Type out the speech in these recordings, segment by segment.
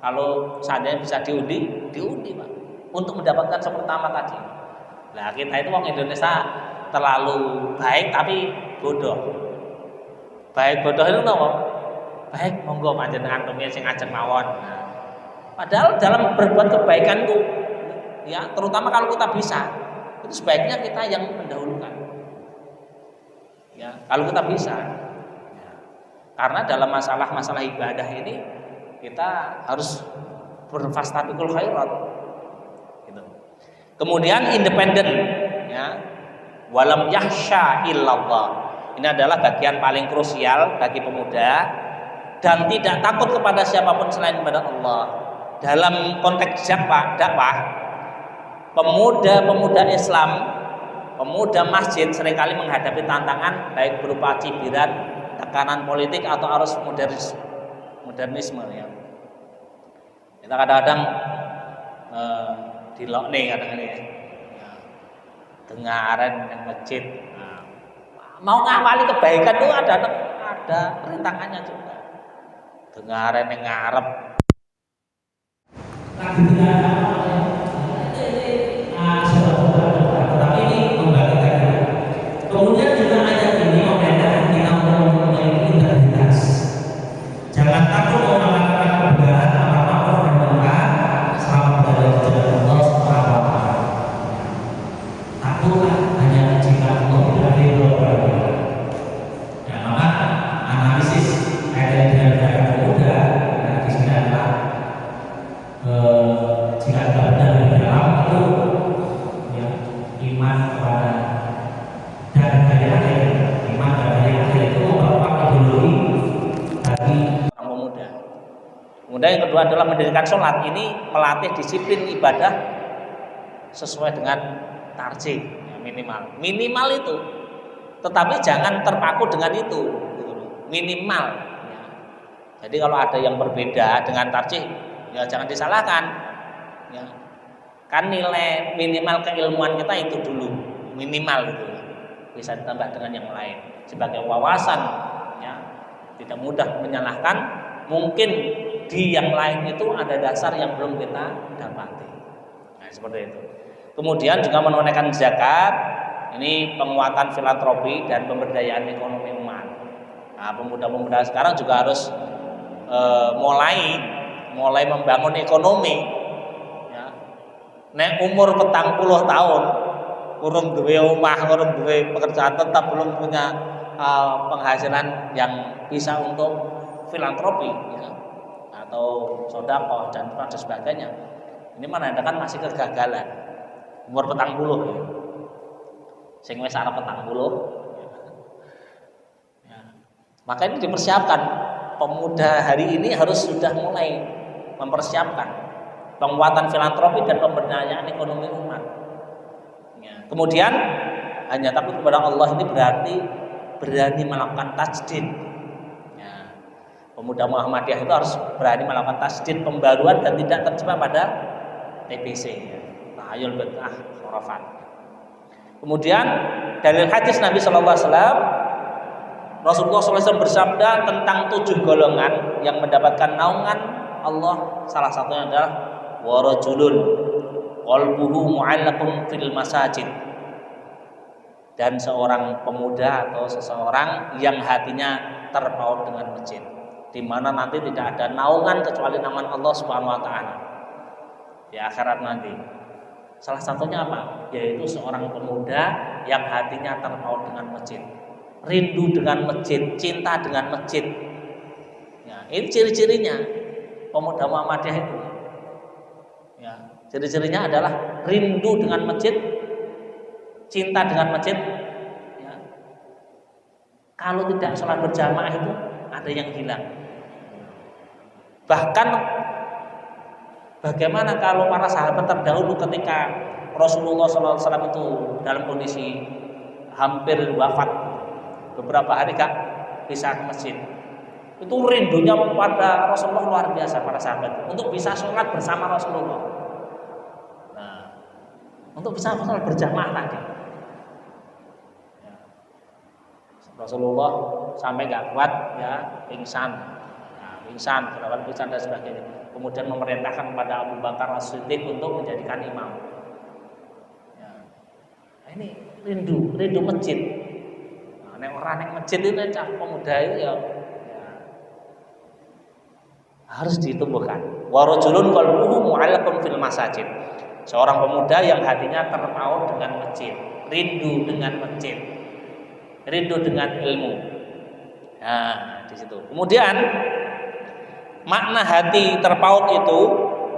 Kalau seandainya bisa diundi, diundi Pak, untuk mendapatkan sepertama tadi. Nah kita itu orang Indonesia terlalu baik tapi bodoh. Baik bodoh itu nopo? Baik monggo panjenengan rumiyin sing ajeng mawon. Nah, padahal dalam berbuat kebaikan itu, ya terutama kalau kita bisa, itu sebaiknya kita yang mendahulukan. Ya kalau kita bisa. Ya. Karena dalam masalah-masalah ibadah ini kita harus berfastabiqul khairat. Gitu. Kemudian independen, ya. Walam yahsya illallah. Ini adalah bagian paling krusial bagi pemuda, dan tidak takut kepada siapapun selain kepada Allah. Dalam konteks dakwah, pemuda-pemuda Islam, pemuda masjid seringkali menghadapi tantangan baik berupa cibiran, tekanan politik atau arus modernisme ya. Kita kadang-kadang dilok nih kadang-kadang ya. Dengaran yang masjid. Mau ngawali kebaikan itu ada rintangannya juga. Dengaran yang ngarep. Tetapi ini membagikan. Kemudian juga ada ini membedakan kita untuk memiliki integritas. Jangan takut melakukan perubahan apapun yang benar selama berada di jalan Allah Subhanahu wa Ta'ala. Takutlah hanya jika Allah tidak ridho kepada. Ya maka analisis kaitan dengan gerakan pemuda di sini adalah jika tidak benar di dalam itu ya, iman kepada dan dari akhir, iman dari akhir itu merupakan ideologi bagi orang pemuda. Kemudian yang kedua adalah mendirikan sholat. Ini melatih disiplin ibadah sesuai dengan tarjih ya, minimal itu. Tetapi jangan terpaku dengan itu, minimal. Ya. Jadi kalau ada yang berbeda dengan tarjih, ya jangan disalahkan. Ya. Kan nilai minimal keilmuan kita itu dulu, minimal itu. Bisa ditambah dengan yang lain sebagai wawasan. Ya. Tidak mudah menyalahkan. Mungkin di yang lain itu ada dasar yang belum kita dapati. Nah, seperti itu. Kemudian juga menunaikan zakat. Ini penguatan filantropi dan pemberdayaan ekonomi umat. Nah, pemuda-pemuda sekarang juga harus mulai membangun ekonomi. Ya. Nek umur 40 tahun, urung duwe omah, urung duwe pekerjaan tetap, belum punya penghasilan yang bisa untuk filantropi, ya, atau sedekah dan sebagainya. Ini menandakan masih kegagalan. Umur 40 ya. Sing wis arep 40. Ya. Maka ini dipersiapkan. Pemuda hari ini harus sudah mulai mempersiapkan penguatan filantropi dan pemberdayaan ekonomi umat. Ya. Kemudian hanya takut kepada Allah ini berarti berani melakukan tajdid. Ya. Pemuda Muhammadiyah itu harus berani melakukan tajdid, pembaruan, dan tidak terjebak pada TBC, ya. Tahayul bid'ah khurafat. Kemudian dalil hadis Nabi Shallallahu Alaihi Wasallam, Rasulullah SAW bersabda tentang 7 golongan yang mendapatkan naungan Allah. Salah satunya adalah warajulun qalbuhu mu'allaqun fil masajid, dan seorang pemuda atau seseorang yang hatinya terpaut dengan masjid, di mana nanti tidak ada naungan kecuali naungan Allah Subhanahu wa Ta'ala di akhirat nanti. Salah satunya apa? Yaitu seorang pemuda yang hatinya terpaut dengan masjid, rindu dengan masjid, cinta dengan masjid. Ya, ini ciri-cirinya pemuda Muhammadiyah itu. Ya, ciri-cirinya adalah rindu dengan masjid, cinta dengan masjid. Ya. Kalau tidak sholat berjamaah itu ada yang hilang. Bahkan bagaimana kalau para sahabat terdahulu ketika Rasulullah SAW itu dalam kondisi hampir wafat, beberapa hari gak bisa ke masjid, itu rindunya kepada Rasulullah luar biasa para sahabat untuk bisa sholat bersama Rasulullah. Nah, untuk bisa sholat berjamaah tadi, Rasulullah sampai gak kuat ya, pingsan. Nah, pingsan, gerakan pingsan dan sebagainya. Kemudian memerintahkan kepada Abu Bakar As-Siddiq untuk menjadikan imam. Ya. Nah, ini rindu masjid. Nah, orang yang masjid itu cah pemuda itu ya harus ditumbuhkan. Wa rajulun qalbuhu mu'allaqun fil masajid. Seorang pemuda yang hatinya terpaut dengan masjid, rindu dengan masjid, rindu dengan ilmu. Nah, di situ. Kemudian makna hati terpaut itu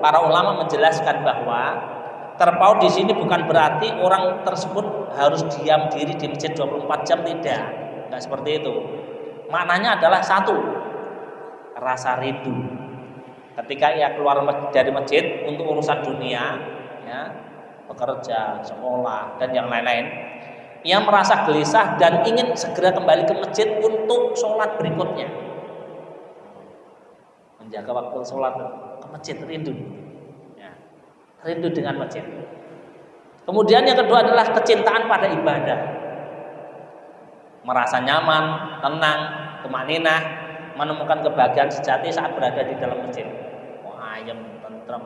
para ulama menjelaskan bahwa terpaut di sini bukan berarti orang tersebut harus diam diri di masjid 24 jam, tidak. Enggak seperti itu. Maknanya adalah satu, rasa rindu. Ketika ia keluar dari masjid untuk urusan dunia, ya, bekerja, sekolah, dan yang lain-lain, ia merasa gelisah dan ingin segera kembali ke masjid untuk sholat berikutnya. Menjaga waktu sholat ke masjid, rindu, ya, rindu dengan masjid. Kemudian yang kedua adalah kecintaan pada ibadah, merasa nyaman, tenang, tumaninah, menemukan kebahagiaan sejati saat berada di dalam masjid. Wah, ayam, tentrem,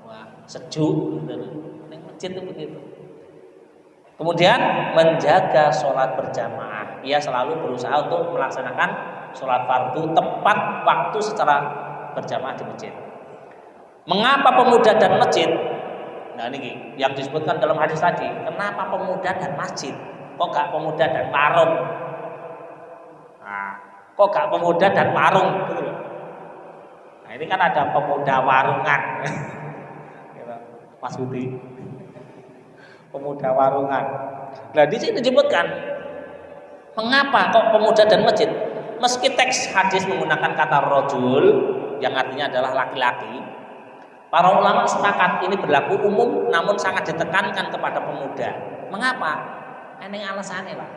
wah, sejuk, gitu. Di masjid itu begitu. Kemudian menjaga sholat berjamaah. Ia selalu berusaha untuk melaksanakan sholat fardu tepat waktu secara berjamaah di masjid. Mengapa pemuda dan masjid? Nah, ini yang disebutkan dalam hadis tadi. Kenapa pemuda dan masjid? Kok gak pemuda dan warung? Nah, kok gak pemuda dan warung? Nah, ini kan ada pemuda warungan. Mas Budi, pemuda warungan. Nah, di sini disebutkan mengapa kok pemuda dan masjid? Meski teks hadis menggunakan kata rajul yang artinya adalah laki-laki, para ulama sepakat ini berlaku umum namun sangat ditekankan kepada pemuda. Mengapa? Ini alasannya, Pak.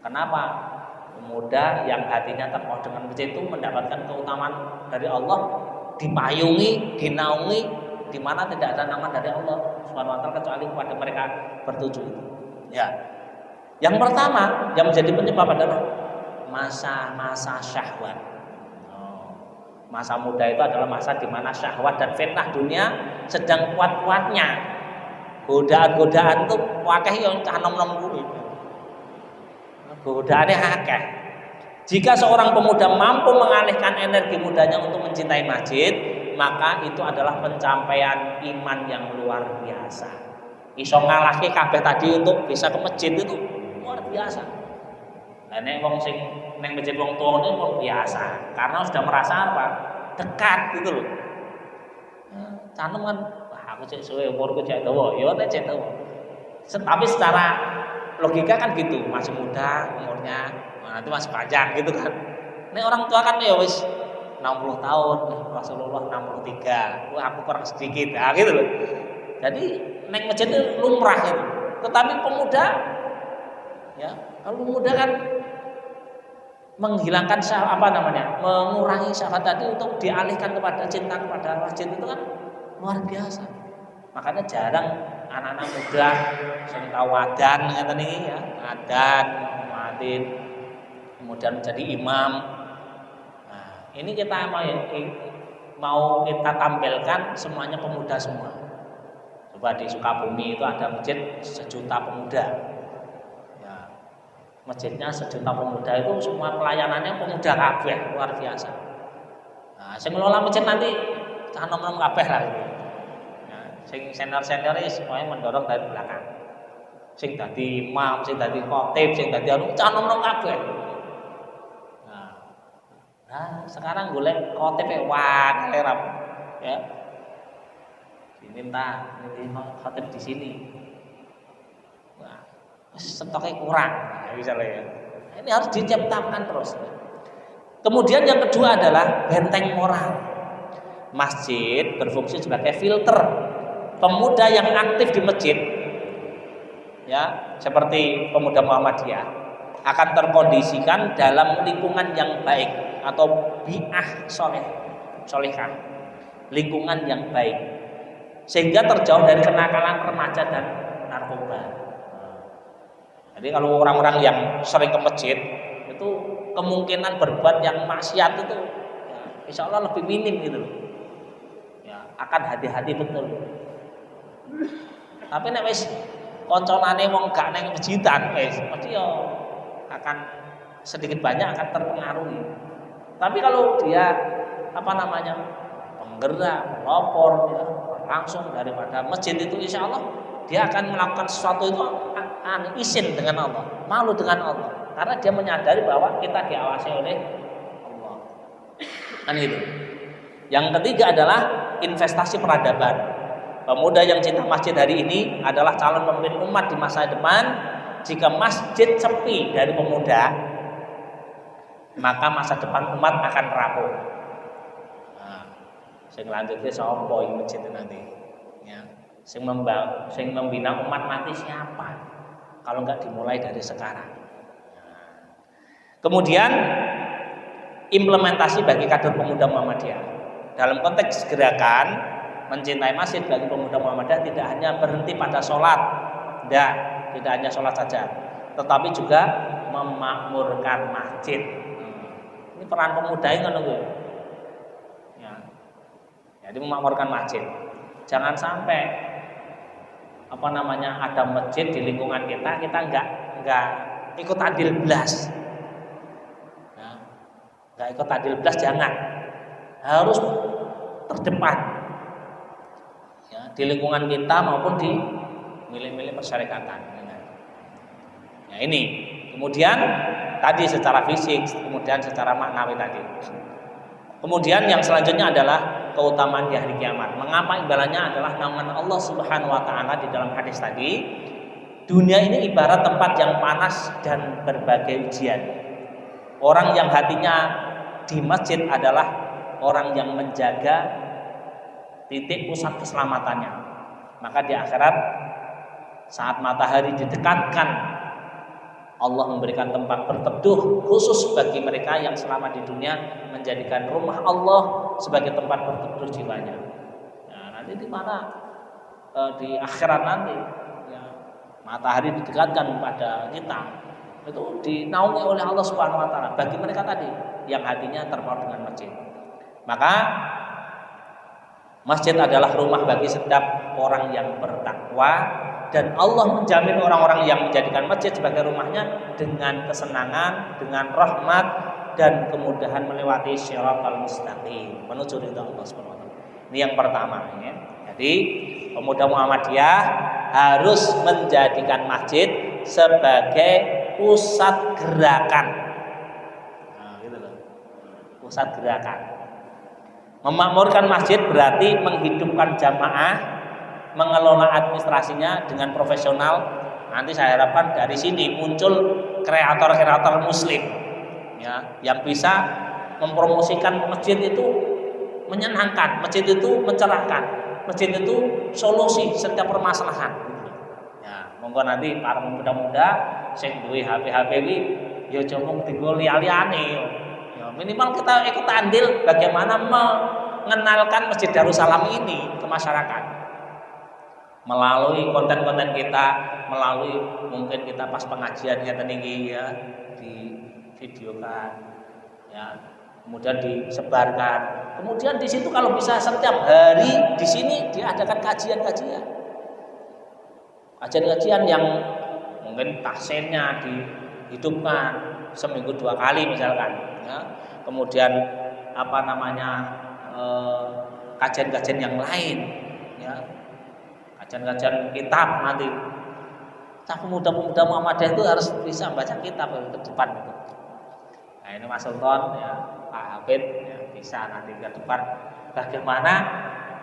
Kenapa? Pemuda yang hatinya terpaut dengan masjid itu mendapatkan keutamaan dari Allah, dipayungi, dinaungi, di mana tidak ada nama dari Allah Subhanahu wa taala kecuali kepada mereka bertujuh itu. Ya. Yang pertama yang menjadi penyebab adalah masa-masa syahwat. Masa muda itu adalah masa di mana syahwat dan fitnah dunia sedang kuat-kuatnya. Godaan-godaan itu wakeh yang canom-nom kuwi. Godaannya akeh. Jika seorang pemuda mampu mengalihkan energi mudanya untuk mencintai masjid, maka itu adalah pencapaian iman yang luar biasa. Iso ngalahke kabeh tadi untuk bisa ke masjid itu luar biasa. Nah, nek wong sing ning masjid wong tuane wong biasa, karena sudah merasa apa? Dekat gitu loh. Canem kan, wah aku cek suwe umurku cek dawa, ya nek cek dawa. Tapi secara logika kan gitu, masih muda umurnya, nanti masih panjang gitu kan. Nek orang tua kan ya wis 60 tahun, Rasulullah 63, wah aku kurang sedikit, nah gitu loh. Jadi naik masjid itu lumrah itu. Tetapi pemuda, ya kalau pemuda kan menghilangkan mengurangi syahwat tadi untuk dialihkan kepada cinta kepada masjid itu kan luar biasa. Makanya jarang anak-anak muda sing tawadan ngeten iki ya, adan, muadzin, kemudian menjadi imam. Ini kita mau kita tampilkan semuanya pemuda semua. Coba di Sukabumi itu ada masjid 1 juta pemuda. Ya, masjidnya 1 juta pemuda itu semua pelayanannya pemuda kabeh, luar biasa. Nah, sing ngelola masjid nanti cah nom-nom kabeh lah. Ya, sing senior-senior iki semuanya mendorong dari belakang. Sing dadi imam, sing dadi khatib, sing dadi cah nom-nom kabeh. Nah, sekarang golek khotib wah lerap ya. Diminta khotib di sini. Wah, stoknya kurang. Nah, misalnya ya. Ini harus diciptakan terus. Kemudian yang kedua adalah benteng moral. Masjid berfungsi sebagai filter pemuda yang aktif di masjid. Ya, seperti pemuda Muhammadiyah akan terkondisikan dalam lingkungan yang baik atau bi'ah solehah, lingkungan yang baik, sehingga terjauh dari kenakalan remaja dan narkoba. Jadi kalau orang-orang yang sering ke masjid itu kemungkinan berbuat yang maksiat itu insya Allah lebih minim gitu loh. Ya, akan hati-hati betul. Tapi nek wis konconane wong gak neng masjidan wis mesti yo akan sedikit banyak akan terpengaruhi. Tapi kalau dia penggerak, pelopor ya, langsung daripada masjid itu insya Allah dia akan melakukan sesuatu itu izin dengan Allah, malu dengan Allah, karena dia menyadari bahwa kita diawasi oleh Allah. Kan gitu. Yang ketiga adalah investasi peradaban. Pemuda yang cinta masjid hari ini adalah calon pemimpin umat di masa depan. Jika masjid sepi dari pemuda, maka masa depan umat akan rapuh. Nah, sing lanjutnya sapa iki masjid nanti? Ya, sing membina umat nanti siapa? Kalau enggak dimulai dari sekarang. Nah, kemudian implementasi bagi kader pemuda Muhammadiyah dalam konteks gerakan mencintai masjid bagi pemuda Muhammadiyah tidak hanya berhenti pada sholat, tidak hanya sholat saja, tetapi juga memakmurkan masjid. Ini peran pemuda ini kan ya. Jadi memakmurkan masjid. Jangan sampai ada masjid di lingkungan kita enggak ikut adil belas. Nah, enggak ikut adil belas, jangan. Harus terdepan. Ya, di lingkungan kita maupun di milik-milik persyarikatan. Ya, ini. Kemudian tadi secara fisik, kemudian secara maknawi tadi. Kemudian yang selanjutnya adalah keutamaan di hari kiamat. Mengapa imbalannya adalah naungan Allah Subhanahu wa taala di dalam hadis tadi? Dunia ini ibarat tempat yang panas dan berbagai ujian. Orang yang hatinya di masjid adalah orang yang menjaga titik pusat keselamatannya. Maka di akhirat saat matahari didekatkan, Allah memberikan tempat berteduh khusus bagi mereka yang selama di dunia menjadikan rumah Allah sebagai tempat berteduh jiwanya. Nah, nanti di mana di akhirat nanti ya, matahari didekatkan pada kita, itu dinaungi oleh Allah Subhanahu wa taala bagi mereka tadi yang hatinya terpaut dengan masjid. Maka masjid adalah rumah bagi setiap orang yang bertakwa, dan Allah menjamin orang-orang yang menjadikan masjid sebagai rumahnya dengan kesenangan, dengan rahmat dan kemudahan melewati Shiratal Mustaqim, menuju ridha Allah Subhanahu wa taala. Ini yang pertama ya. Jadi pemuda Muhammadiyah harus menjadikan masjid sebagai pusat gerakan. Nah, gitu loh. Pusat gerakan. Memakmurkan masjid berarti menghidupkan jamaah, mengelola administrasinya dengan profesional. Nanti saya harapkan dari sini muncul kreator-kreator muslim ya, yang bisa mempromosikan masjid itu menyenangkan, masjid itu mencerahkan, masjid itu solusi setiap permasalahan. Ya, monggo nanti para pemuda-pemuda sing duwe HP-HP iki ya aja mung dienggo liya-liyane. Ya, minimal kita ikut andil bagaimana mengenalkan Masjid Darussalam ini ke masyarakat melalui konten-konten kita, melalui mungkin kita pas pengajiannya tinggi ya di videokan ya, kemudian disebarkan, kemudian di situ kalau bisa setiap hari di sini diadakan kajian-kajian yang mungkin tahsinnya dihidupkan seminggu 2 kali misalkan ya. Kemudian kajian-kajian yang lain ya, kajian-kajian kitab. Nanti pemuda-pemuda Muhammadiyah itu harus bisa baca kitab ke depan gitu. Nah ini Mas Sultan ya, Pak Hafid ya, bisa nanti ke depan bagaimana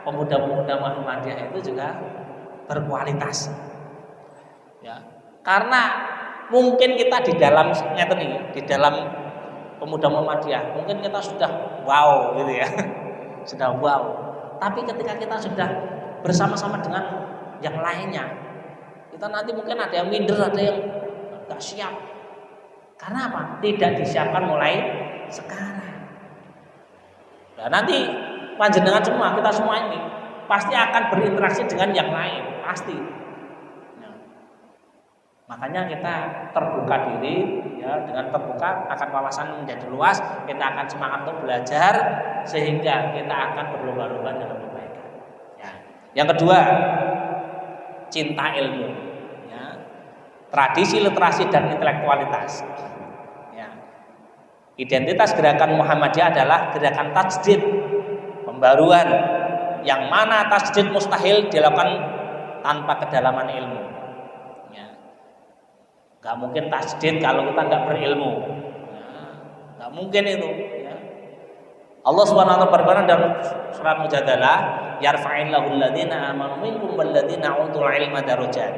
pemuda-pemuda Muhammadiyah itu juga berkualitas ya, karena mungkin kita di dalam pemuda Muhammadiyah mungkin kita sudah wow gitu ya sudah wow, tapi ketika kita sudah bersama-sama dengan yang lainnya, kita nanti mungkin ada yang minder, ada yang gak siap. Karena apa? Tidak disiapkan mulai sekarang. Nah, nanti panjenengan semua, kita semua ini pasti akan berinteraksi dengan yang lain, pasti. Nah, makanya kita terbuka diri ya, dengan terbuka akan wawasan menjadi luas, kita akan semangat untuk belajar sehingga kita akan berlomba-lomba dalam kebaikan. Ya. Yang kedua, cinta ilmu. Ya. Tradisi, literasi dan intelektualitas. Ya. Identitas gerakan Muhammadiyah adalah gerakan tajdid, pembaruan, yang mana tajdid mustahil dilakukan tanpa kedalaman ilmu. Ya. Gak mungkin tajdid kalau kita nggak berilmu. Ya. Gak mungkin itu. Ya. Allah Subhanahu wa taala berfirman dalam surat Mujadalah, yarfa'illahu alladziina aamanu minkum walladziina utul ilma darajat.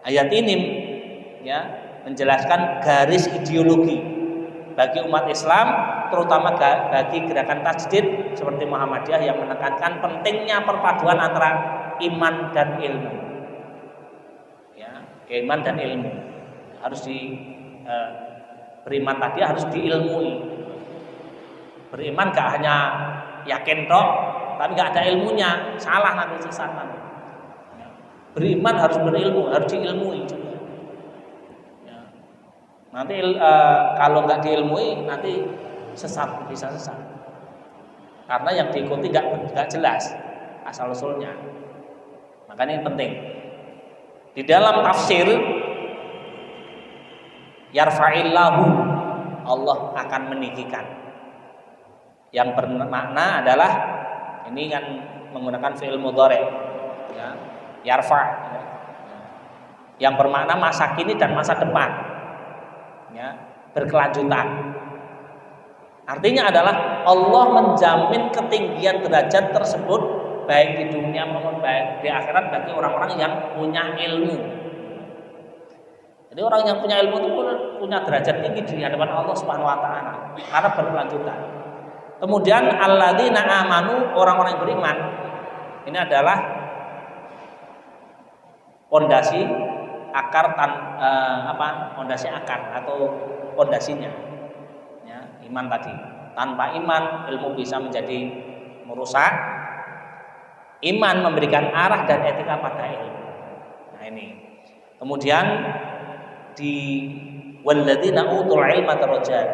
Ayat ini ya menjelaskan garis ideologi bagi umat Islam, terutama bagi gerakan tajdid seperti Muhammadiyah yang menekankan pentingnya perpaduan antara iman dan ilmu. Ya, iman dan ilmu harus beriman tadi harus diilmui. Beriman gak hanya yakin tok, tapi gak ada ilmunya, salah nanti, sesat nanti. Ya. Beriman harus berilmu, harus diilmui juga. Ya. Nanti kalau nggak diilmui nanti sesat, bisa sesat. Karena yang diikuti nggak jelas asal usulnya. Makanya ini penting. Di dalam tafsir yarfa'illahu, Allah akan meninggikan. Yang bermakna adalah ini kan menggunakan fi'il mudhari, ya, yarfa, ya. Yang bermakna masa kini dan masa depan, ya, berkelanjutan. Artinya adalah Allah menjamin ketinggian derajat tersebut baik di dunia maupun baik di akhirat bagi orang-orang yang punya ilmu. Jadi orang yang punya ilmu itu punya derajat tinggi di hadapan Allah Subhanahu wa taala karena berkelanjutan. Kemudian alladzina amanu, orang-orang yang beriman, ini adalah pondasi akar pondasi akar atau pondasinya. Ya, iman tadi. Tanpa iman ilmu bisa menjadi merusak. Iman memberikan arah dan etika pada ilmu. Nah ini. Kemudian di walladzina utul ilma darajat,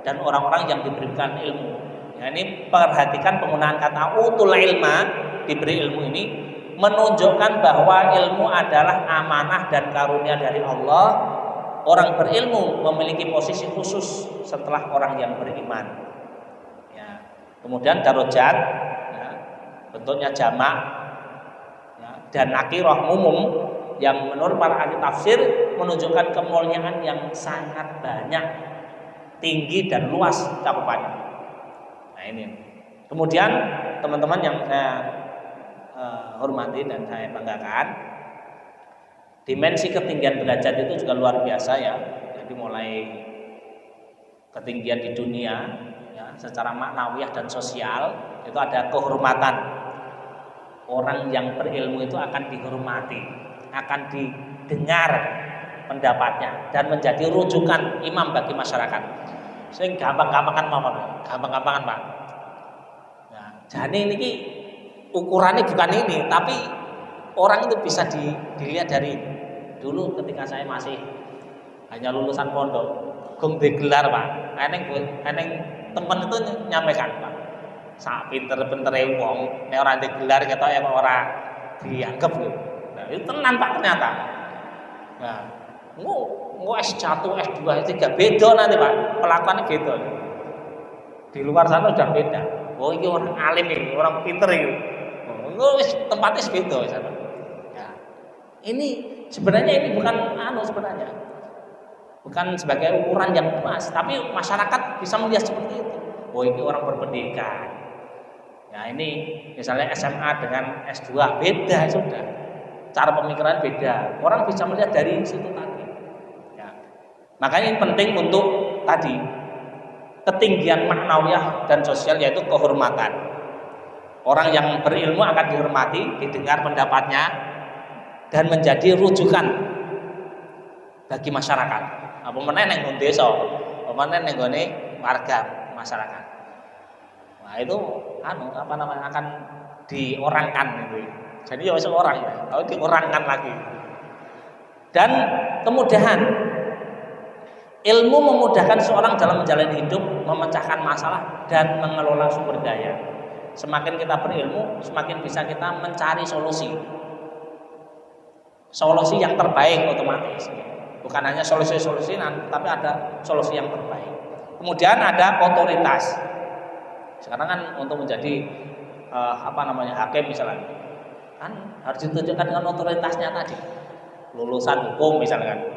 dan orang-orang yang diberikan ilmu. Ya, ini perhatikan penggunaan kata utul ilma, diberi ilmu ini menunjukkan bahwa ilmu adalah amanah dan karunia dari Allah. Orang berilmu memiliki posisi khusus setelah orang yang beriman. Ya. Kemudian darajat, ya, bentuknya jamak, ya, dan nakirah umum yang menurut para ahli tafsir menunjukkan kemuliaan yang sangat banyak, tinggi dan luas cakupannya. Nah ini. Kemudian teman-teman yang saya hormati dan saya banggakan, dimensi ketinggian derajat itu juga luar biasa ya. Jadi mulai ketinggian di dunia, ya, secara maknawiyah dan sosial itu ada kehormatan. Orang yang berilmu itu akan dihormati, akan didengar pendapatnya dan menjadi rujukan imam bagi masyarakat. Sing gampang-gampangan mawon, gampang-gampangan Pak. Nah, jadi ini ukurannya bukan ini, tapi orang itu bisa dilihat dari dulu ketika saya masih hanya lulusan pondok, gong digelar Pak. Eneng temen itu nyampaikan Pak. Sak pinter-pintere wong, nek ora digelar ketok ya ora dianggap lho. Nah, itu tenan Pak ternyata. Nah, Nggak S1, S2, S3 beda nanti Pak, pelakuannya beda. Di luar sana sudah beda. Oh ini orang alim ini, orang pinter ini. Oh, tempatnya beda sana. Ya. Ini sebenarnya ini bukan sebenarnya. Bukan sebagai ukuran yang pas, tapi masyarakat bisa melihat seperti itu. Oh ini orang berpendidikan. Ya ini misalnya SMA dengan S2 beda sudah. Cara pemikiran beda. Orang bisa melihat dari situ tadi. Makanya ini penting untuk tadi ketinggian maknawiyah dan sosial, yaitu kehormatan. Orang yang berilmu akan dihormati, didengar pendapatnya dan menjadi rujukan bagi masyarakat. Apa meneh ning desa, apa meneh ning gone warga masyarakat. Nah, itu akan diorangkan gitu. Jadi ya wis orang ya, kalau diorangkan lagi. Dan kemudahan Ilmu memudahkan seorang dalam menjalani hidup, memecahkan masalah dan mengelola sumber daya. Semakin kita berilmu, semakin bisa kita mencari solusi. Solusi yang terbaik otomatis. Bukan hanya solusi-solusi, tapi ada solusi yang terbaik. Kemudian ada otoritas. Sekarang kan untuk menjadi hakim misalnya, kan harus ditunjukkan dengan otoritasnya tadi. Lulusan hukum misalkan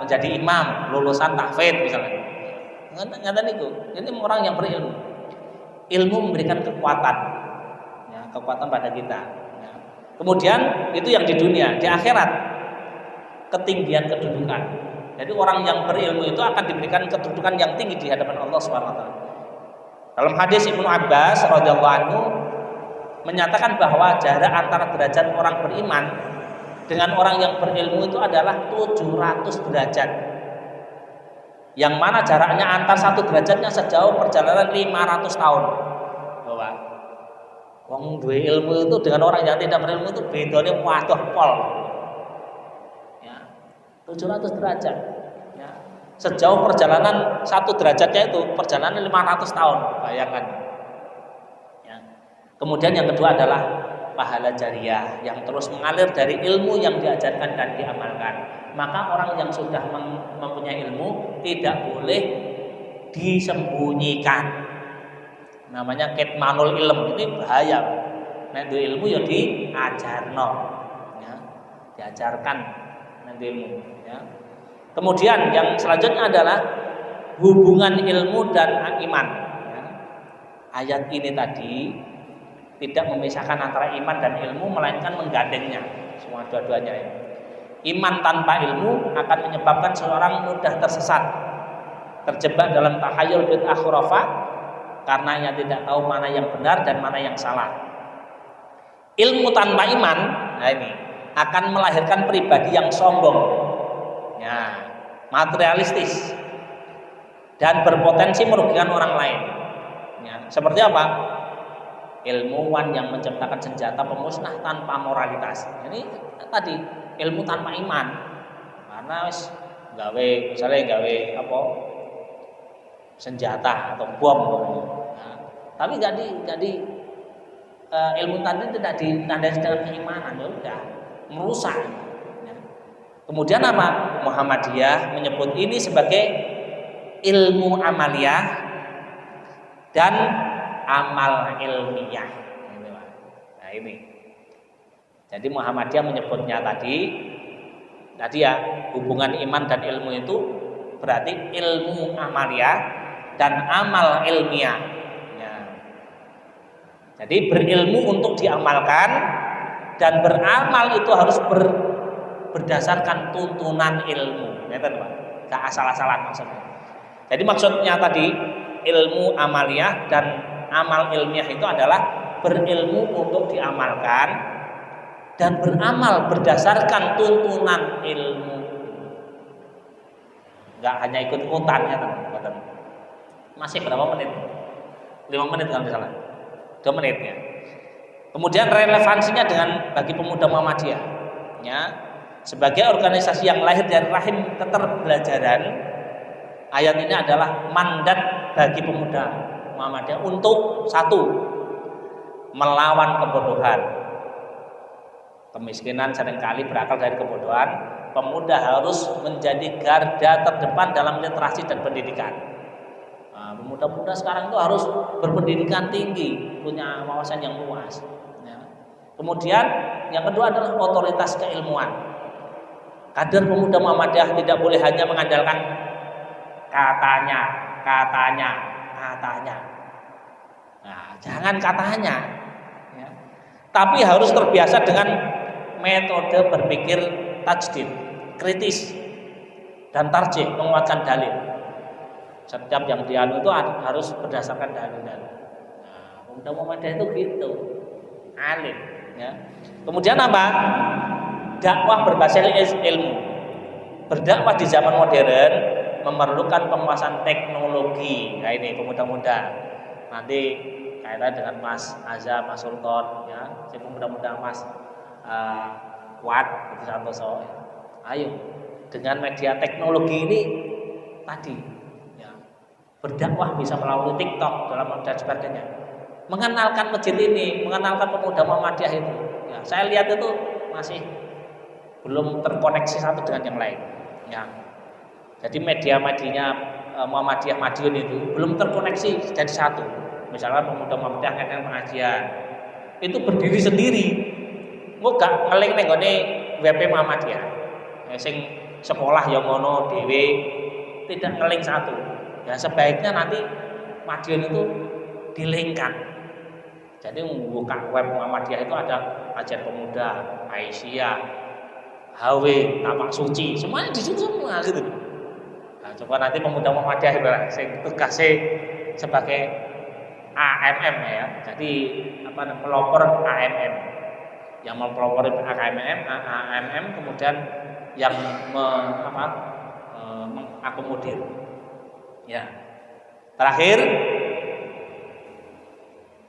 menjadi imam, lulusan tahfidz misalnya. Ngeten niku. Ini orang yang berilmu. Ilmu memberikan kekuatan, ya, kekuatan pada kita. Ya. Kemudian itu yang di dunia, di akhirat ketinggian kedudukan. Jadi orang yang berilmu itu akan diberikan kedudukan yang tinggi di hadapan Allah Subhanahu wa taala. Dalam hadis Ibnu Abbas radhiyallahu anhu menyatakan bahwa jarak antara derajat orang beriman dengan orang yang berilmu itu adalah 700 derajat. Yang mana jaraknya antar satu derajatnya sejauh perjalanan 500 tahun. Bahwa wong duwe ilmu itu dengan orang yang tidak berilmu itu bedanya waduh pol. Ya. 700 derajat. Ya. Sejauh perjalanan satu derajatnya itu perjalanan 500 tahun, bayangkan. Ya. Kemudian yang kedua adalah pahala jariyah yang terus mengalir dari ilmu yang diajarkan dan diamalkan. Maka orang yang sudah mempunyai ilmu tidak boleh disembunyikan. Namanya kitmanul ilm, ini bahaya. Nek ilmu ya diajarno, ya, diajarkan nanti ilmu. Ya. Kemudian yang selanjutnya adalah hubungan ilmu dan iman. Ya. Ayat ini tadi tidak memisahkan antara iman dan ilmu, melainkan menggandengnya, semua dua-duanya. Ya. Iman tanpa ilmu akan menyebabkan seorang mudah tersesat, terjebak dalam takhayul bid'ah khurafat karena ia tidak tahu mana yang benar dan mana yang salah. Ilmu tanpa iman, nah ini akan melahirkan pribadi yang sombong, ya, materialistis, dan berpotensi merugikan orang lain. Ya, seperti apa? Ilmuwan yang menciptakan senjata pemusnah tanpa moralitas. Ini tadi ilmu tanpa iman, karena wis gawe senjata atau bom, nah, tapi jadi ilmu tadi tidak ditandai dengan keimanan, ya udah merusak. Ya. Kemudian apa? Muhammadiyah menyebut ini sebagai ilmu amaliyah dan amal ilmiah. Nah ini. Jadi Muhammadiyah menyebutnya tadi ya, hubungan iman dan ilmu itu berarti ilmu amaliyah dan amal ilmiah. Ya. Jadi berilmu untuk diamalkan dan beramal itu harus berdasarkan tuntunan ilmu. Ngerti Pak? Gak asal-asalan maksudnya. Jadi maksudnya tadi ilmu amaliyah dan amal ilmiah itu adalah berilmu untuk diamalkan dan beramal berdasarkan tuntunan ilmu. Enggak hanya ikut-ikutan ya teman-teman. Masih berapa menit? 5 menit kalau salah. 2 menit ya. Kemudian relevansinya dengan bagi pemuda Muhammadiyah, ya, sebagai organisasi yang lahir dari rahim keterbelajaran, ayat ini adalah mandat bagi pemuda Muhammadiyah untuk satu, melawan kebodohan. Kemiskinan seringkali berakal dari kebodohan. Pemuda harus menjadi garda terdepan dalam literasi dan pendidikan. Nah, pemuda-pemuda sekarang itu harus berpendidikan tinggi, punya wawasan yang luas. Ya. Kemudian yang kedua adalah otoritas keilmuan. Kader pemuda Muhammadiyah tidak boleh hanya mengandalkan katanya. Nah, jangan katanya, ya. Tapi harus terbiasa dengan metode berpikir tajdid, kritis, dan tarjih, menguatkan dalil. Setiap yang dianu itu harus berdasarkan dalil. Nah, pemuda Muhammadiyah itu gitu, alim. Ya. Kemudian apa? Dakwah berbasis ilmu. Berdakwah di zaman modern memerlukan penguasaan teknologi. Nah ini pemuda-muda. Nanti kaitan dengan Mas Azam, Mas Sultan, ya, si pemuda-muda Mas Kuat, Santoso. Ayo dengan media teknologi ini tadi ya, berdakwah bisa melalui TikTok dan sebagainya, mengenalkan masjid ini, mengenalkan pemuda Muhammadiyah itu ya, saya lihat itu masih belum terkoneksi satu dengan yang lain ya. Jadi media-medianya Muhammadiyah Madiun itu belum terkoneksi jadi satu. Misalnya pemuda Muhammadiyah ngadain pengajian itu berdiri sendiri, kok gak ngeling ning gone WP Muhammadiyah sing sekolah yang ngono dhewe, tidak ngeling satu ya. Sebaiknya nanti Madiun itu dilingkan, jadi membuka web Muhammadiyah itu ada kajian pemuda, Aisyah, HW, Tapak Suci, semuanya di situ semua gitu. Nah, coba nanti pemuda Muhammadiyah itu sing tugasnya sebagai AMM ya, jadi pelopor AMM, yang mempelopori AMM, kemudian yang mengakomodir ya. Terakhir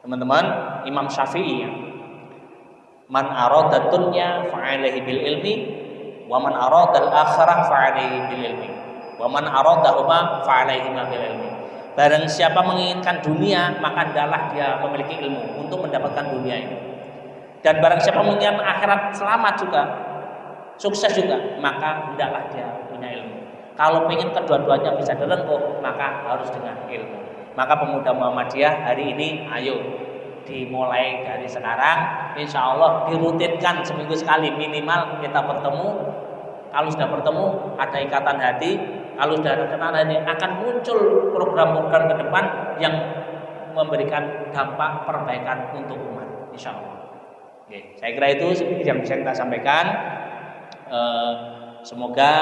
teman-teman, Imam Syafi'i ya, man arada dunya fa'alaihi bil ilmi wa man arada al akhirah fa'alaihi bil ilmi wa man aradahuma fa'alaihi bil ilmi. Barang siapa menginginkan dunia, maka hendaklah dia memiliki ilmu untuk mendapatkan dunia ini. Dan barang siapa menginginkan akhirat selamat juga, sukses juga, maka hendaklah dia punya ilmu. Kalau ingin kedua-duanya bisa direngkuh, maka harus dengan ilmu. Maka pemuda Muhammadiyah hari ini, ayo dimulai dari sekarang, insya Allah dirutinkan seminggu sekali minimal kita bertemu. Kalau sudah bertemu, ada ikatan hati. Kalau sudah ada kenal hati, akan muncul program-program ke depan yang memberikan dampak perbaikan untuk umat, insya Allah. Oke, saya kira itu yang bisa kita sampaikan. Semoga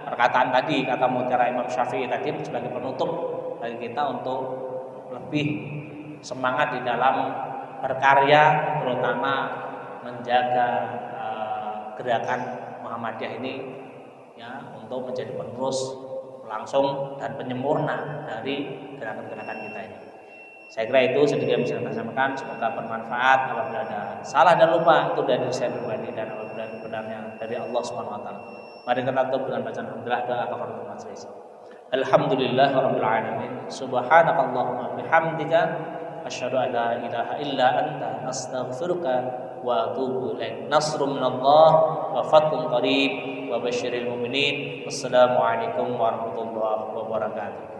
perkataan tadi, kata mutiara Imam Syafi'i tadi sebagai penutup bagi kita untuk lebih semangat di dalam berkarya, terutama menjaga gerakan Muhammadiyah ini ya, untuk menjadi penerus langsung dan penyempurna dari gerakan-gerakan kita ini. Saya kira itu sedikit yang bisa kita sampaikan. Semoga bermanfaat. Apabila ada salah dan lupa, itu dari saya pribadi, dan apabila benarnya dari Allah Subhanahu Wa Taala. Mari kita tutup dengan bacaan alhamdulillah doa kafaratul majlis. Alhamdulillahirabbil alamin. Subhanakallahumma bihamdika asyhadu an la ilaha illa anta astaghfiruka wa atubu ilaik. Nasrun minallah wa fathun qarib wa basyiril mu'minin. Wassalamualaikum warahmatullahi wabarakatuh.